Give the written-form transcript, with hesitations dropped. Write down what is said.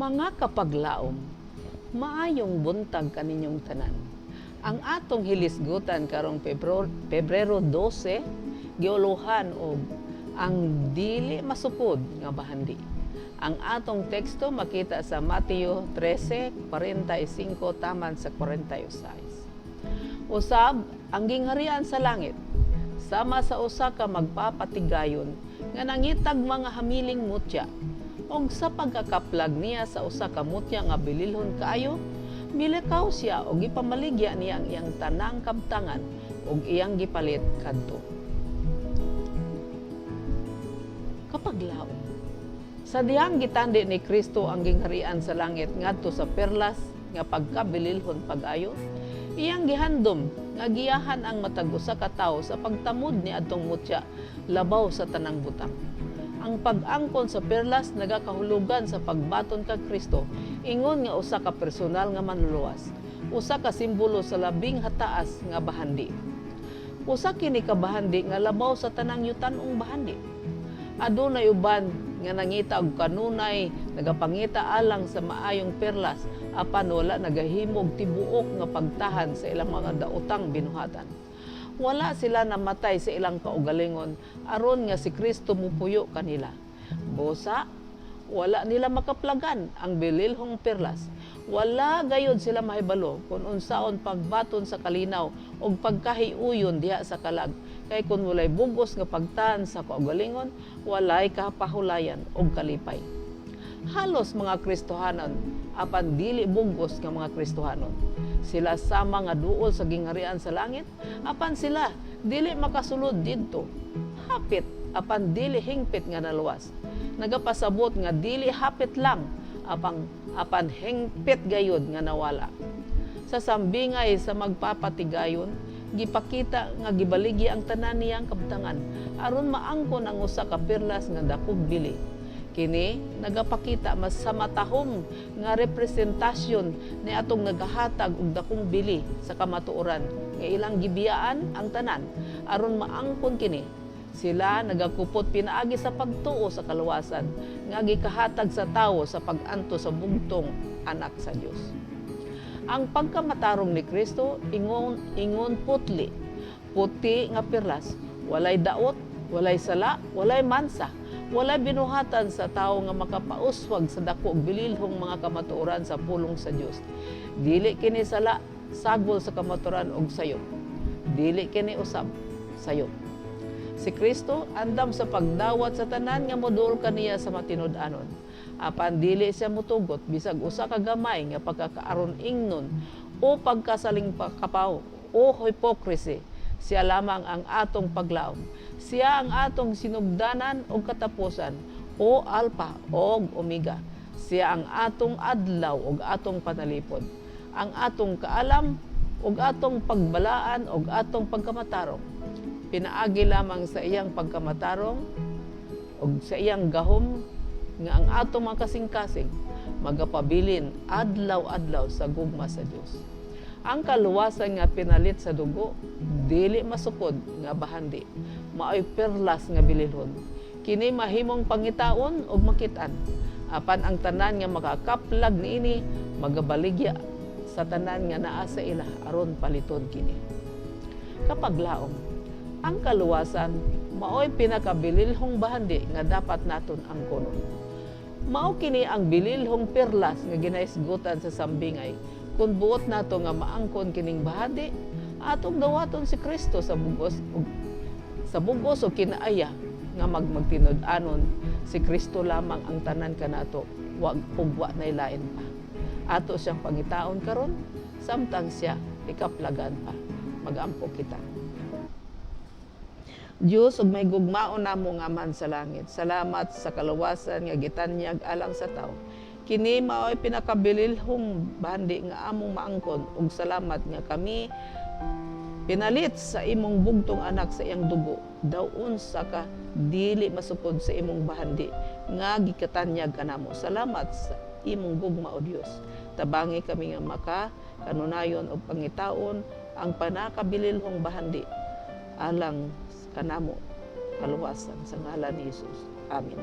Mga kapaglaom, maayong buntag kaninyong tanan. Ang atong hilisgutan karong Pebrero 12, giuluhan og ang dili masukod nga bahandi. Ang atong teksto makita sa Mateo 13:45 taman sa 46. Usab ang gingharian sa langit sama sa usa ka magpapatigayon nga nangitag mga hamiling mutya. Og sa pagkakaplag niya sa usa ka mutya nga bililhon kaayo, milikaw siya og gipamaligya niya ang iyang tanang kabtangan og iyang gipalit kadto. Kapaglaom, sa dihang gitandi ni Kristo ang gingharian sa langit ngadto sa perlas nga pagkabililhon pag-ayo, iyang gihandom nga giyahan ang matag usa ka tawo sa pagtamod ni adtong mutya labaw sa tanang butang. Ang pag-angkon sa perlas nagakahulugan sa pagbaton kag Kristo ingon nga usa ka personal nga manluluwas, usa ka simbolo sa labing hataas nga bahandi. Usa kini ka bahandi nga labaw sa tanang yutan-ong bahandi. Adunay uban nga nangita og kanunay nagapangita alang sa maayong perlas apan wala nagahimog tibuok nga pagtahan sa ilang mga daotang binuhatan. Wala sila namatay sa ilang kaugalingon aron nga si Kristo mupuyo kanila. Busa, wala nila makaplagan ang bililhong perlas. Wala gayod sila mahibalo kung unsaon pagbaton sa kalinaw o pagkahiuyon diha sa kalag. Kay kung walay bugos nga pagtahan sa kaugalingon, walay kapahulayan o kalipay. Halos mga Kristohanon, apan dili bugos nga mga Kristohanon. Sila sama nga duol sa gingharian sa langit, apan sila dili makasulod didto. Hapit apan dili hingpit nga naluwas. Nagapasabot nga dili hapit lang, apan hingpit gayud nga nawala. Sa sambingay sa magpapatigayon, gipakita nga gibaligi ang tanan niyang kabtangan aron maangkon ang usa ka perlas nga dakog bili. Kini nagapakita mas sa matahom nga representasyon ni atong nagahatag og dakong bili sa kamatuoran nga ilang gibiyaan ang tanan aron maangkon kini. Sila nagakupot pinaagi sa pagtuo sa kaluwasan nga gikahatag sa tawo sa pag-anto sa bugtong anak sa Dios. Ang pagkamatarong ni Kristo ingon putli, puti nga perlas, walay daot, walay sala, walay mansa. Wala binuhatan sa tao nga makapauswag sa dako og bililhong mga kamatuoran sa pulong sa Dios. Dili kini sala sagol sa kamatuoran og sayop. Dili kini usab sayop. Si Kristo andam sa pagdawat sa tanan nga modul kaniya sa matinud-anon. Apan dili siya mutugot bisag usa ka gamay nga pagkakaaron ingnon o pagkasaling kapaw o hypocrisy. Siya lamang ang atong paglaom. Siya ang atong sinugdanan o katapusan, o Alpha o Omega. Siya ang atong adlaw o atong panalipod. Ang atong kaalam o atong pagbalaan o atong pagkamatarong. Pinaagi lamang sa iyang pagkamatarong o sa iyang gahom nga ang atong mga kasing-kasing magapabilin adlaw-adlaw sa gugma sa Dios. Ang kaluwasan nga pinalit sa dugo, dili masukod nga bahandi, maoy perlas nga bililhon. Kini mahimong pangitaon o makitaan. Apan ang tanan nga makakaplag niini, magabaligya sa tanan nga naa sa ila aron paliton kini. Kapaglaom, ang kaluwasan maoy pinakabililhong bahandi nga dapat naton angkonon. Mao kini ang bililhong perlas nga ginaisgutan sa sambingay. Kung buot nato nga maangkon kining bahadi, atong dawaton si Kristo sa bugos o kinaaya nga magtinud-anon si Kristo lamang ang tanan kanato, wag ugwa nay lain pa. Ato siyang pangitaon karon samtang siya ikaplagan pa. Magampo kita. Dios ug may gugmaon namo nga man sa langit. Salamat sa kaluwasan nga gitanyag alang sa tawo. Kini mao'y pinakabililhong bahandi nga among maangkon ug salamat nga kami pinalit sa imong bugtong anak sa iyang dugo. Daon sa ka dili masukod sa imong bahandi nga gikatanyag kanamo. Salamat sa imong gugma o Dios. Tabangi kami nga maka-kanunayon og pangitaon ang panakabililhong bahandi alang kanamo kaluwasan sa ngalan ni Jesus. Amen.